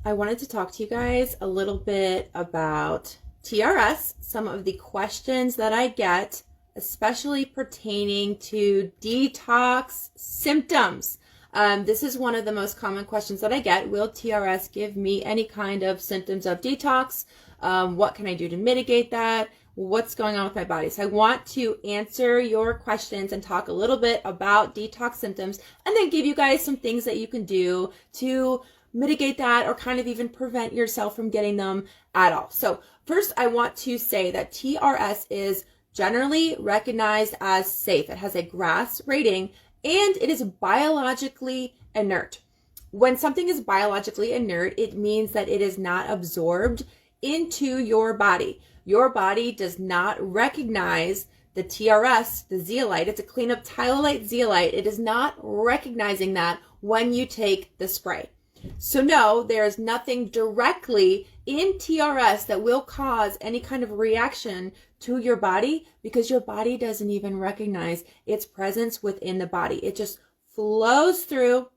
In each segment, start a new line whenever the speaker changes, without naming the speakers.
I wanted to talk to you guys a little bit about TRS, some of the questions that I get, especially pertaining to detox symptoms. This is one of the most common questions that I get. Will TRS give me any kind of symptoms of detox? What can I do to mitigate that? What's going on with my body? So I want to answer your questions and talk a little bit about detox symptoms, and then give you guys some things that you can do to mitigate that or kind of even prevent yourself from getting them at all. So first, I want to say that TRS is generally recognized as safe. It has a GRAS rating and it is biologically inert. When something is biologically inert, it means that it is not absorbed into your body. Your body does not recognize the TRS, the zeolite. It's a cleanup tyolite zeolite. It is not recognizing that when you take the spray. So no, there is nothing directly in TRS that will cause any kind of reaction to your body, because your body doesn't even recognize its presence within the body. It just flows through,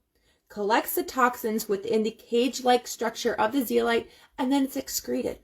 collects the toxins within the cage-like structure of the zeolite, and then it's excreted.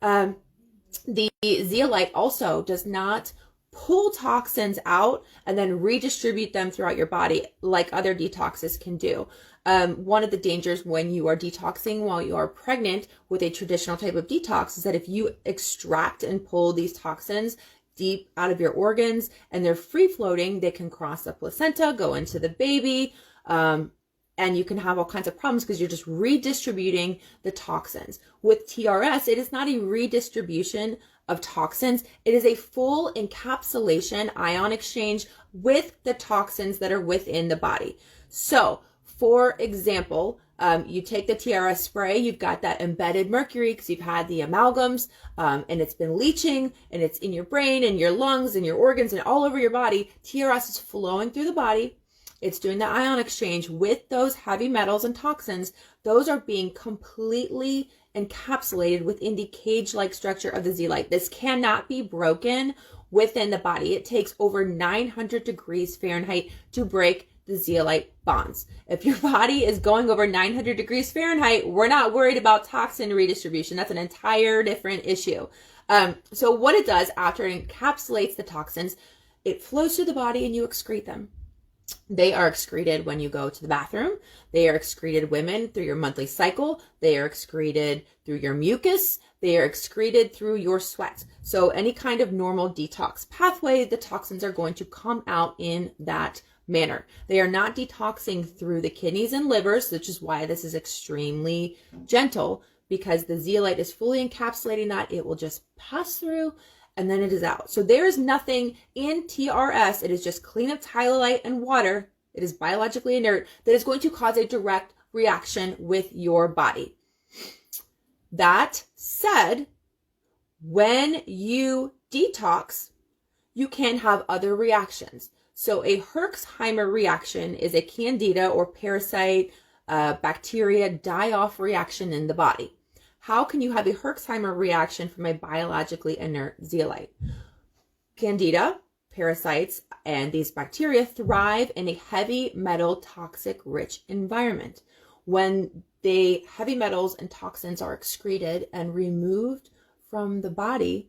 The zeolite also does not pull toxins out and then redistribute them throughout your body like other detoxes can do. One of the dangers when you are detoxing while you are pregnant with a traditional type of detox is that if you extract and pull these toxins deep out of your organs and they're free floating, they can cross the placenta, go into the baby, and you can have all kinds of problems because you're just redistributing the toxins. With TRS, it is not a redistribution of toxins. It is a full encapsulation, ion exchange with the toxins that are within the body. So, for example, you take the TRS spray, you've got that embedded mercury because you've had the amalgams, and it's been leaching, and it's in your brain and your lungs and your organs and all over your body. TRS is flowing through the body. It's doing the ion exchange with those heavy metals and toxins. Those are being completely encapsulated within the cage-like structure of the zeolite. This cannot be broken within the body. It takes over 900 degrees Fahrenheit to break the zeolite bonds. If your body is going over 900 degrees Fahrenheit, we're not worried about toxin redistribution. That's an entire different issue. So what it does after it encapsulates the toxins, it flows through the body and you excrete them. They are excreted when you go to the bathroom. They are excreted, women, through your monthly cycle. They are excreted through your mucus. They are excreted through your sweat. So any kind of normal detox pathway, the toxins are going to come out in that manner. They are not detoxing through the kidneys and livers, which is why this is extremely gentle, because the zeolite is fully encapsulating that. It will just pass through and then it is out. So there is nothing in TRS. It is just cleanup tyolite and water. It is biologically inert that is going to cause a direct reaction with your body. That said, when you detox, you can have other reactions. So a Herxheimer reaction is a candida or parasite bacteria die-off reaction in the body. How can you have a Herxheimer reaction from a biologically inert zeolite? Candida, parasites, and these bacteria thrive in a heavy metal toxic rich environment. When the heavy metals and toxins are excreted and removed from the body,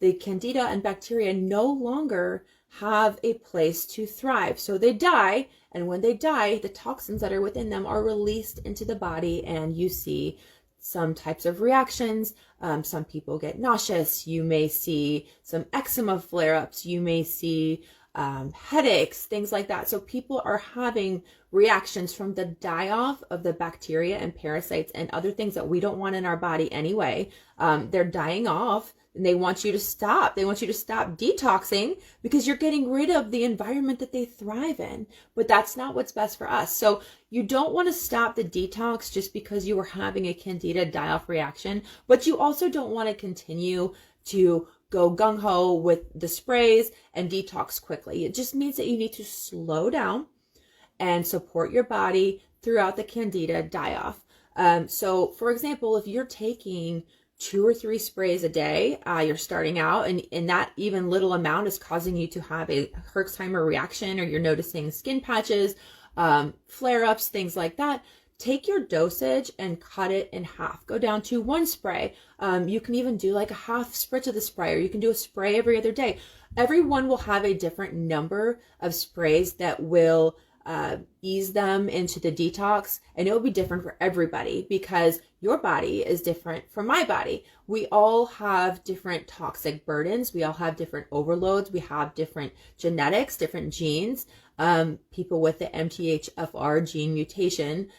the candida and bacteria no longer have a place to thrive. So they die, and when they die, the toxins that are within them are released into the body, and you see some types of reactions. Some people get nauseous. You may see some eczema flare-ups. You may see headaches, things like that. So people are having reactions from the die-off of the bacteria and parasites and other things that we don't want in our body anyway. They're dying off. And they want you to stop. They want you to stop detoxing because you're getting rid of the environment that they thrive in. But that's not what's best for us. So you don't want to stop the detox just because you were having a candida die-off reaction. But you also don't want to continue to go gung-ho with the sprays and detox quickly. It just means that you need to slow down and support your body throughout the candida die-off. So for example, if you're taking 2 or 3 sprays a day, you're starting out, and that even little amount is causing you to have a Herxheimer reaction, or you're noticing skin patches, flare-ups, things like that, take your dosage and cut it in half. Go down to 1 spray. You can even do like a half spritz of the spray, or you can do a spray every other day. Everyone will have a different number of sprays that will ease them into the detox, and it will be different for everybody because your body is different from my body. We all have different toxic burdens. We all have different overloads. We have different genetics, different genes. People with the MTHFR gene mutation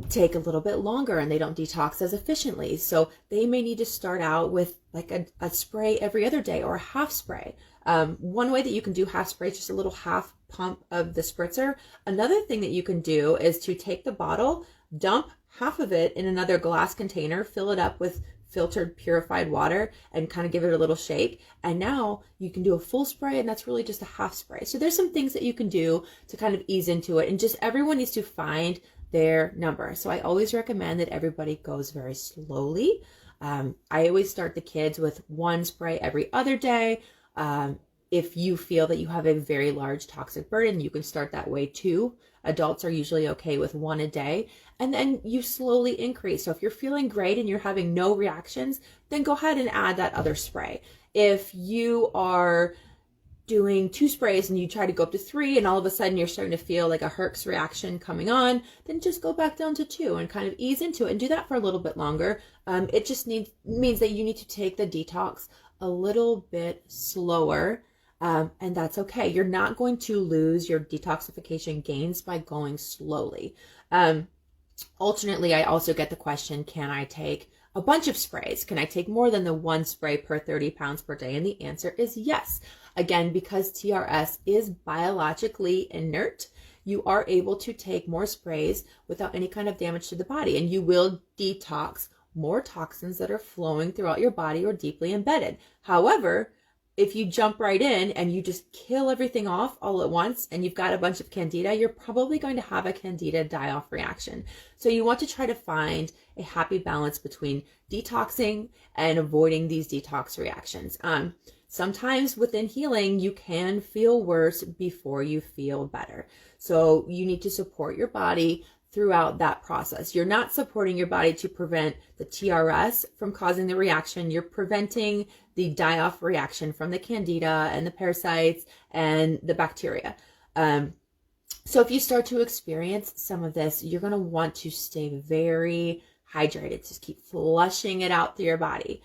take a little bit longer and they don't detox as efficiently. So they may need to start out with like a spray every other day or a half spray. One way that you can do half spray is just a little half pump of the spritzer. Another thing that you can do is to take the bottle, dump half of it in another glass container, fill it up with filtered purified water, and kind of give it a little shake. And now you can do a full spray, and that's really just a half spray. So there's some things that you can do to kind of ease into it, and just everyone needs to find their number. So I always recommend that everybody goes very slowly. I always start the kids with 1 spray every other day. If you feel that you have a very large toxic burden, you can start that way too. Adults are usually okay with 1 a day, and then you slowly increase. So if you're feeling great and you're having no reactions, then go ahead and add that other spray. If you are doing 2 sprays and you try to go up to 3 and all of a sudden you're starting to feel like a Herx reaction coming on, then just go back down to 2 and kind of ease into it and do that for a little bit longer. It just means that you need to take the detox a little bit slower. And that's okay. You're not going to lose your detoxification gains by going slowly. Alternately, I also get the question, can I take a bunch of sprays? Can I take more than the 1 spray per 30 pounds per day? And the answer is yes. Again, because TRS is biologically inert, you are able to take more sprays without any kind of damage to the body, and you will detox more toxins that are flowing throughout your body or deeply embedded. However, if you jump right in and you just kill everything off all at once and you've got a bunch of candida, you're probably going to have a candida die-off reaction. So you want to try to find a happy balance between detoxing and avoiding these detox reactions. Sometimes within healing, you can feel worse before you feel better. So you need to support your body throughout that process. You're not supporting your body to prevent the TRS from causing the reaction. You're preventing the die-off reaction from the candida and the parasites and the bacteria. So if you start to experience some of this, you're going to want to stay very hydrated. Just keep flushing it out through your body.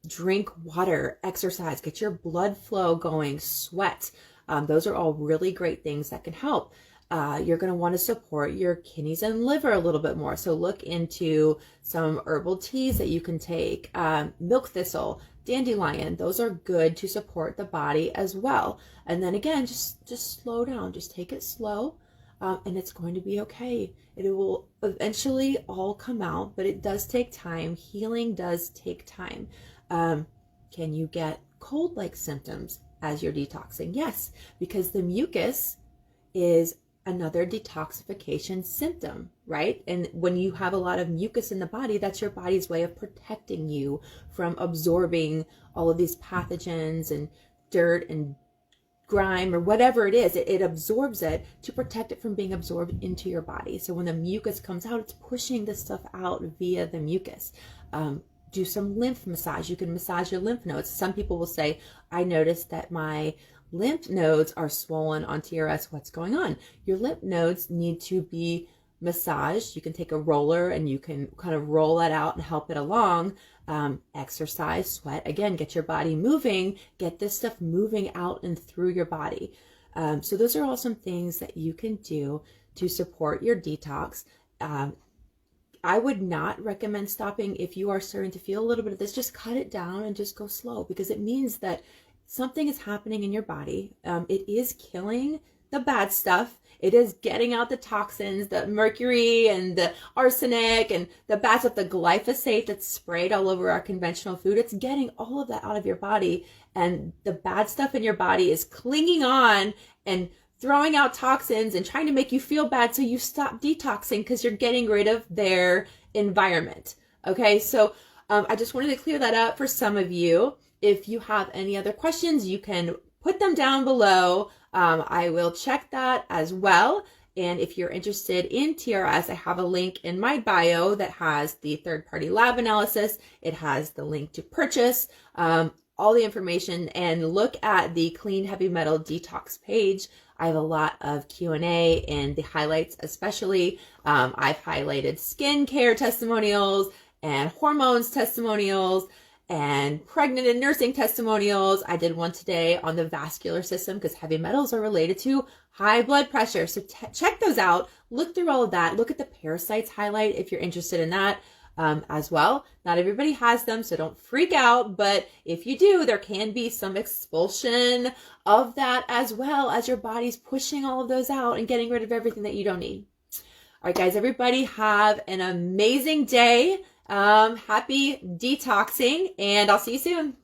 Drink water, exercise, get your blood flow going, sweat. Those are all really great things that can help. You're going to want to support your kidneys and liver a little bit more. So look into some herbal teas that you can take. Milk thistle, dandelion, those are good to support the body as well. And then again, just slow down. Just take it slow, and it's going to be okay. It will eventually all come out, but it does take time. Healing does take time. Can you get cold-like symptoms as you're detoxing? Yes, because the mucus is another detoxification symptom, right? And when you have a lot of mucus in the body, that's your body's way of protecting you from absorbing all of these pathogens and dirt and grime or whatever it is. It absorbs it to protect it from being absorbed into your body. So when the mucus comes out, it's pushing this stuff out via the mucus. Do some lymph massage. You can massage your lymph nodes. Some people will say, I noticed that my lymph nodes are swollen on TRS. What's going on? Your lymph nodes need to be massaged. You can take a roller and you can kind of roll that out and help it along. Exercise, sweat, again, get your body moving, get this stuff moving out and through your body. So those are all some things that you can do to support your detox. I would not recommend stopping if you are starting to feel a little bit of this. Just cut it down and just go slow, because it means that something is happening in your body. It is killing the bad stuff. It is getting out the toxins, the mercury and the arsenic and the bad stuff, the glyphosate that's sprayed all over our conventional food. It's getting all of that out of your body, and the bad stuff in your body is clinging on and throwing out toxins and trying to make you feel bad, so you stop detoxing because you're getting rid of their environment. Okay, so I just wanted to clear that up for some of you. If you have any other questions, you can put them down below. I will check that as well. And if you're interested in TRS, I have a link in my bio that has the third-party lab analysis. It has the link to purchase, all the information, and look at the Clean Heavy Metal Detox page. I have a lot of Q&A and the highlights especially. I've highlighted skincare testimonials and hormones testimonials and pregnant and nursing testimonials. I did one today on the vascular system because heavy metals are related to high blood pressure. So check those out. Look through all of that. Look at the parasites highlight if you're interested in that as well. Not everybody has them, so don't freak out. But if you do, there can be some expulsion of that as well, as your body's pushing all of those out and getting rid of everything that you don't need. All right, guys, everybody have an amazing day. Happy detoxing, and I'll see you soon.